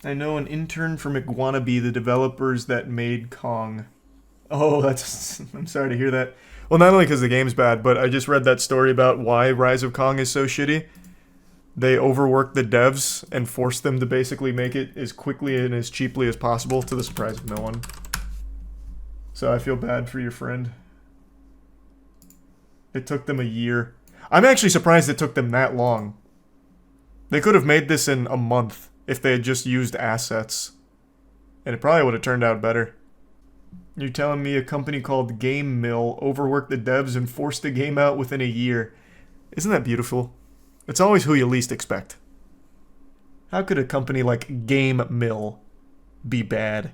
I know an intern from Iguanabee, the developers that made Kong. Oh, that's. I'm sorry to hear that. Well, not only because the game's bad, but I just read that story about why Rise of Kong is so shitty. They overworked the devs and forced them to basically make it as quickly and as cheaply as possible, to the surprise of no one. So I feel bad for your friend. It took them a year. I'm actually surprised it took them that long. They could have made this in a month if they had just used assets. And it probably would have turned out better. You're telling me a company called Game Mill overworked the devs and forced the game out within a year. Isn't that beautiful? It's always who you least expect. How could a company like Game Mill be bad?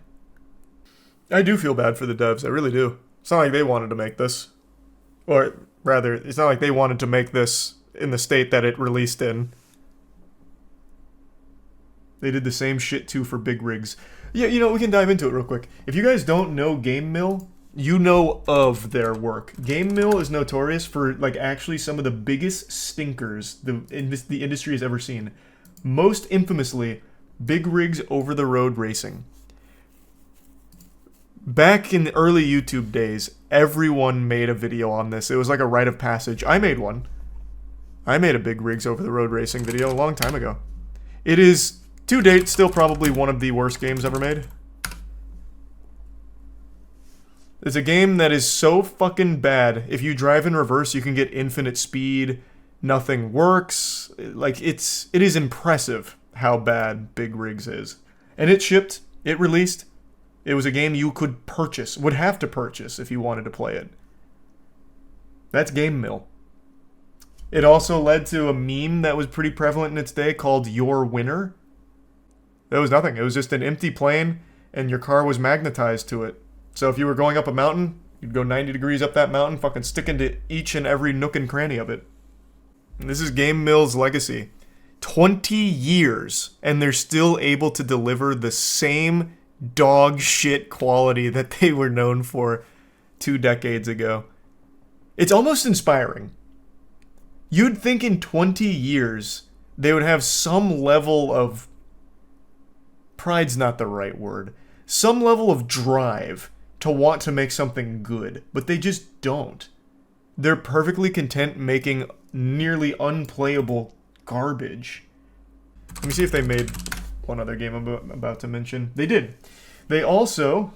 I do feel bad for the devs, I really do. It's not like they wanted to make this. Or rather, it's not like they wanted to make this in the state that it released in. They did the same shit too for Big Rigs. Yeah, you know, we can dive into it real quick. If you guys don't know Game Mill, you know of their work. Game Mill is notorious for, like, actually some of the biggest stinkers the industry has ever seen. Most infamously, Big Rigs Over the Road Racing. Back in the early YouTube days, everyone made a video on this. It was like a rite of passage. I made one. I made a Big Rigs Over the Road Racing video a long time ago. It is, to date, still probably one of the worst games ever made. It's a game that is so fucking bad. If you drive in reverse, you can get infinite speed. Nothing works. Like, it is impressive how bad Big Rigs is. And it shipped. It released. It was a game you could purchase, would have to purchase if you wanted to play it. That's Game Mill. It also led to a meme that was pretty prevalent in its day called Your Winner. That was nothing. It was just an empty plane, and your car was magnetized to it. So if you were going up a mountain, you'd go 90 degrees up that mountain, fucking stick into each and every nook and cranny of it. And this is Game Mill's legacy. 20 years, and they're still able to deliver the same dog shit quality that they were known for 2 decades ago. It's almost inspiring. You'd think in 20 years they would have some level of... pride's not the right word. Some level of drive to want to make something good, but they just don't. They're perfectly content making nearly unplayable garbage. Let me see if they made one other game I'm about to mention. They did. They also...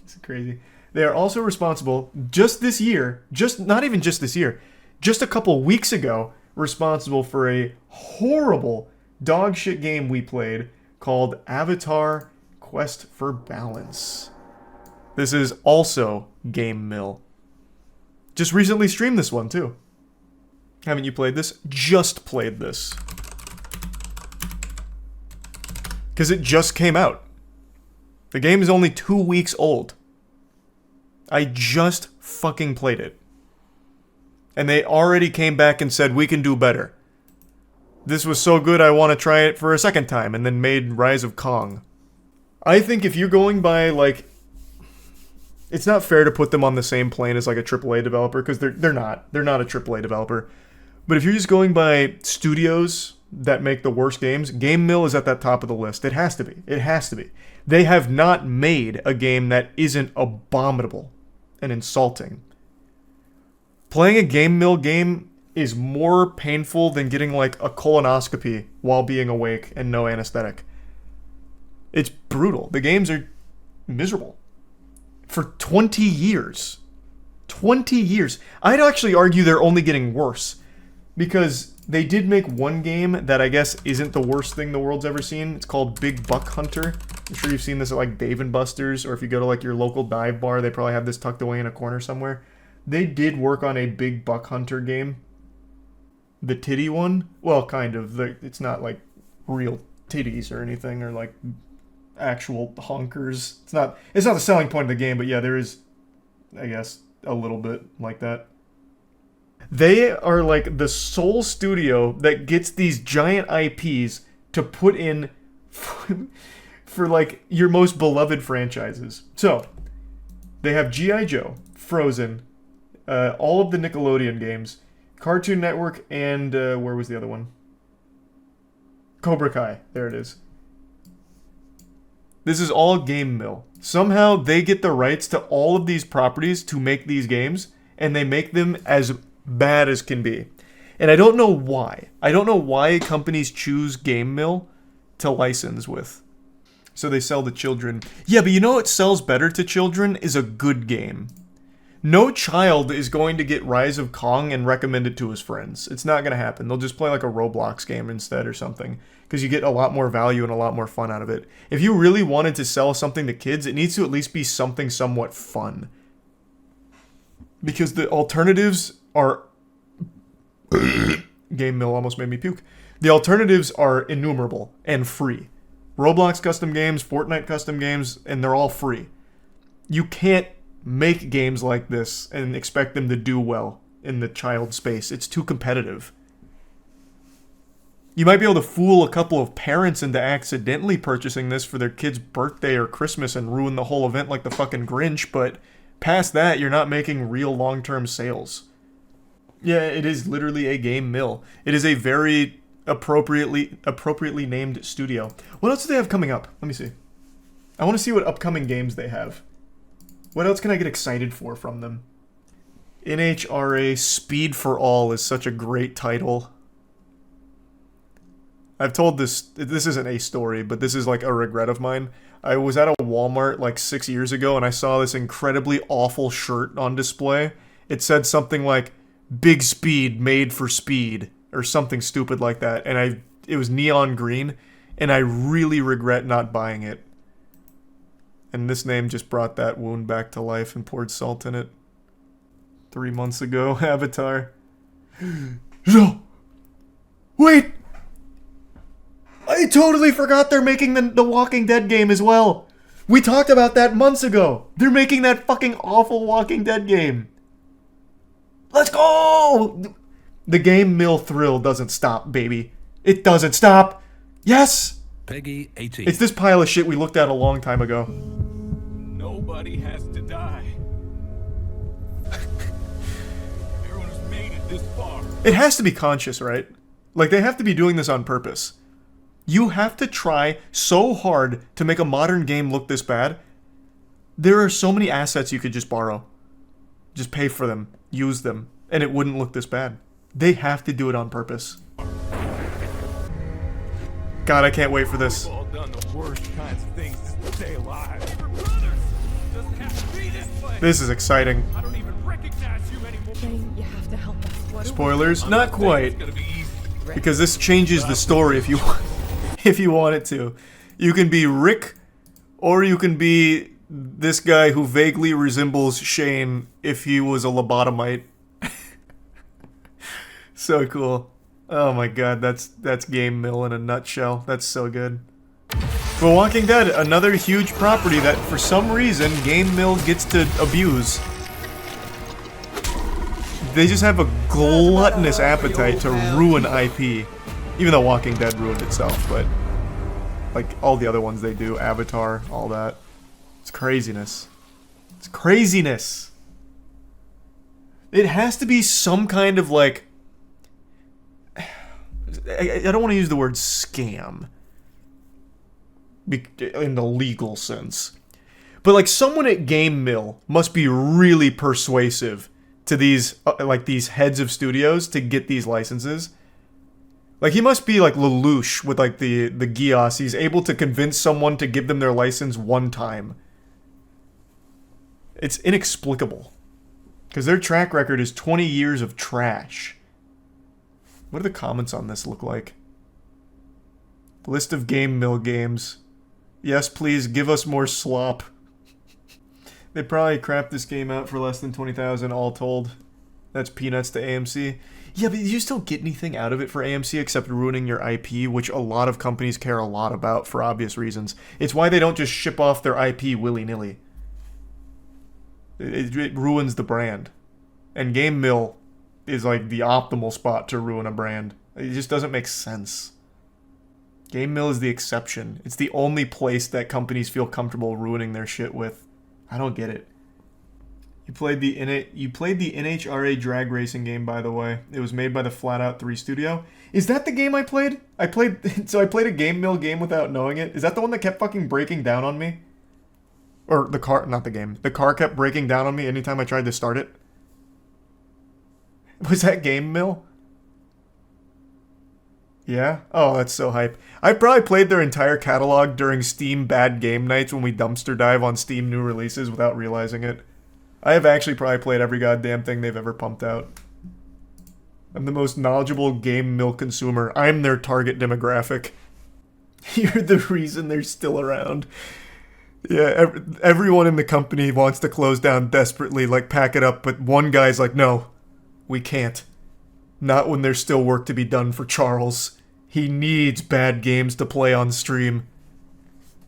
it's crazy. They are also responsible, just this year, not even just this year, just a couple weeks ago, responsible for a horrible dog shit game we played called Avatar Quest for Balance. This is also Game Mill. Just recently streamed this one too. Haven't you played this? Just played this. Because it just came out. The game is only 2 weeks old. I just fucking played it. And they already came back and said, we can do better. This was so good I want to try it for a second time, and then made Rise of Kong. I think if you're going by, like... it's not fair to put them on the same plane as, like, a AAA developer, because they're not. They're not a AAA developer. But if you're just going by studios that make the worst games, Game Mill is at that top of the list. It has to be. It has to be. They have not made a game that isn't abominable and insulting. Playing a Game Mill game is more painful than getting, like, a colonoscopy while being awake and no anesthetic. It's brutal. The games are miserable. For 20 years. 20 years. I'd actually argue they're only getting worse. Because they did make one game that I guess isn't the worst thing the world's ever seen. It's called Big Buck Hunter. I'm sure you've seen this at, like, Dave & Buster's, or if you go to, like, your local dive bar, they probably have this tucked away in a corner somewhere. They did work on a Big Buck Hunter game. The titty one? Well, kind of. It's not, like, real titties or anything, or, like, actual honkers. It's not the selling point of the game, but yeah, there is, I guess, a little bit like that. They are, like, the sole studio that gets these giant IPs to put in for, like, your most beloved franchises. So, they have G.I. Joe, Frozen, all of the Nickelodeon games, Cartoon Network, and where was the other one? Cobra Kai. There it is. This is all Game Mill. Somehow they get the rights to all of these properties to make these games, and they make them as bad as can be. And I don't know why. I don't know why companies choose Game Mill to license with. So they sell to children. Yeah, but you know what sells better to children is a good game. No child is going to get Rise of Kong and recommend it to his friends. It's not going to happen. They'll just play like a Roblox game instead or something. Because you get a lot more value and a lot more fun out of it. If you really wanted to sell something to kids, it needs to at least be something somewhat fun. Because the alternatives are... Game Mill almost made me puke. The alternatives are innumerable and free. Roblox custom games, Fortnite custom games, and they're all free. You can't make games like this and expect them to do well in the child space. It's too competitive. You might be able to fool a couple of parents into accidentally purchasing this for their kid's birthday or Christmas and ruin the whole event like the fucking Grinch, but past that, you're not making real long-term sales. Yeah, it is literally a Game Mill. It is a very appropriately named studio. What else do they have coming up? Let me see. I want to see what upcoming games they have. What else can I get excited for from them? NHRA Speed for All is such a great title. I've told this isn't a story, but this is like a regret of mine. I was at a Walmart like 6 years ago and I saw this incredibly awful shirt on display. It said something like, Big Speed made for speed, or something stupid like that. And it was neon green, and I really regret not buying it. And this name just brought that wound back to life and poured salt in it. 3 months ago, Avatar. No! Wait! I totally forgot they're making the Walking Dead game as well. We talked about that months ago. They're making that fucking awful Walking Dead game. Let's go! The Game Mill thrill doesn't stop, baby. It doesn't stop. Yes! Peggy 18. It's this pile of shit we looked at a long time ago. Nobody has to die. Everyone has made it this far. It has to be conscious, right? Like, they have to be doing this on purpose. You have to try so hard to make a modern game look this bad. There are so many assets you could just borrow. Just pay for them. Use them. And it wouldn't look this bad. They have to do it on purpose. God, I can't wait for this. We've all done the worst kinds of things to stay alive. We're brothers. Doesn't have to be this way. This is exciting. I don't even recognize you anymore. Jane, you have to help us. What do we- Spoilers? Not quite. It's gonna be easy. Because this changes the story if you want, if you want it to. You can be Rick, or you can be this guy who vaguely resembles Shane if he was a lobotomite. So cool. Oh my god, that's Game Mill in a nutshell. That's so good. But Walking Dead, another huge property that for some reason Game Mill gets to abuse. They just have a gluttonous appetite to ruin IP. Even though Walking Dead ruined itself, but like all the other ones they do, Avatar, all that. It's craziness. It's craziness. It has to be some kind of like... I don't want to use the word scam in the legal sense. But like someone at Game Mill must be really persuasive to these like these heads of studios to get these licenses. Like he must be like Lelouch with like the Gios. He's able to convince someone to give them their license one time. It's inexplicable. Because their track record is 20 years of trash. What do the comments on this look like? List of Game Mill games. Yes, please, give us more slop. They probably crapped this game out for less than 20,000 all told. That's peanuts to AMC. Yeah, but you just don't get anything out of it for AMC except ruining your IP, which a lot of companies care a lot about for obvious reasons. It's why they don't just ship off their IP willy-nilly. It ruins the brand. And Game Mill is like the optimal spot to ruin a brand. It just doesn't make sense. Game Mill is the exception. It's the only place that companies feel comfortable ruining their shit with. I don't get it. You played the NHRA drag racing game, by the way. It was made by the Flat Out 3 studio. Is that the game I played? I played a Game Mill game without knowing it. Is that the one that kept fucking breaking down on me? Or the car, not the game. The car kept breaking down on me anytime I tried to start it. Was that Game Mill? Yeah? Oh, that's so hype. I probably played their entire catalog during Steam Bad Game Nights when we dumpster dive on Steam new releases without realizing it. I have actually probably played every goddamn thing they've ever pumped out. I'm the most knowledgeable Game Mill consumer. I'm their target demographic. You're the reason they're still around. Yeah, everyone in the company wants to close down desperately, like pack it up, but one guy's like, no, we can't. Not when there's still work to be done for Charles. He needs bad games to play on stream.